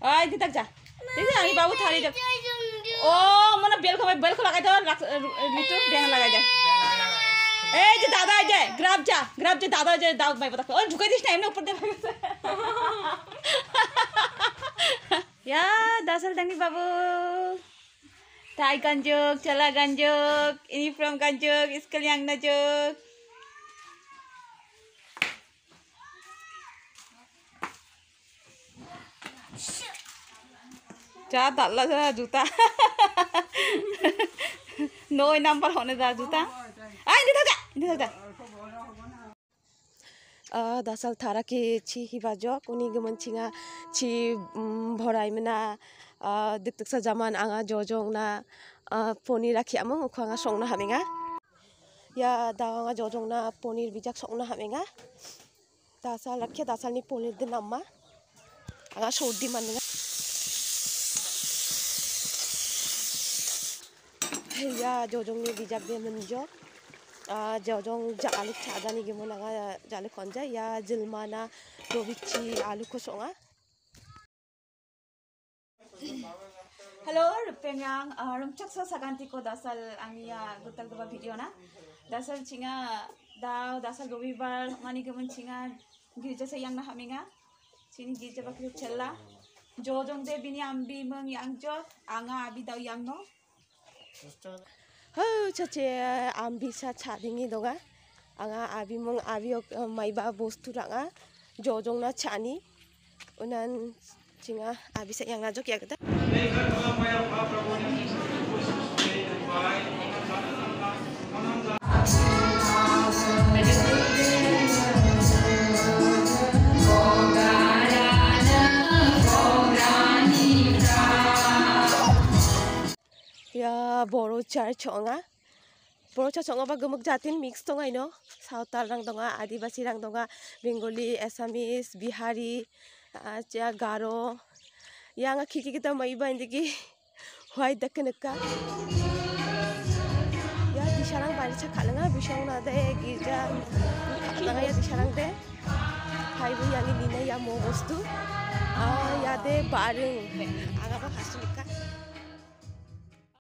Ay, kita aja. Jadi ani babu thari jak. Oh, mana bel ko lagai daw, nitu bel lagai daw. Eh, je dada aja, grab je dada aja daw bai bata. Oh, ढुकाई this time ने ऊपर दे. Ya, dasal tani babu. Tai ganjuk, chala ganjuk, ini from ganjuk, iskal yang najuk. Cha talla ra juta. Noi number hone ra juta. Ai ini thaja. Dasal thara ke chi hibajok uni gemencinga chi bhorai mena diktik sa zaman anga jojong na ponir rakhi amang ukho anga songna hamenga ya da anga jojong na ponir bijak songna hamenga dasal rakhe dasal ni ponir din amma anga sodi manninga ya jojong ni bijak de menjo jojong jaluk chadani gimana anga jaluk konja ya jilmana dobichi alu ko songa. Hello, Rupenyang. Rumchak sa saganti ko dasal angya gutal ba video na. Dasal chinga dasal Robibar mani gaman chinga girja sa yang na haminga. Chini girja ba kru chella. Jojong de bini ambi meng yang jo anga abi daw yang no. Chache ambi sa chadingi doga. Anga abi meng abi maiba bostu ranga jojong na chani. Unan chinga abi sa yang najok ya kita. Ya boro church onga ba gemuk jatin mix tonga ino sautal rang tonga adibasi rang tonga bengali assamese bihari cha garo yang kiki kita mai bandigi white dakneka ya di sarang bari cha khalanga bisong na de girja khalanga ya di sarang de hai bu yang ini ya mo bostu ya de bareng aga ba hasunika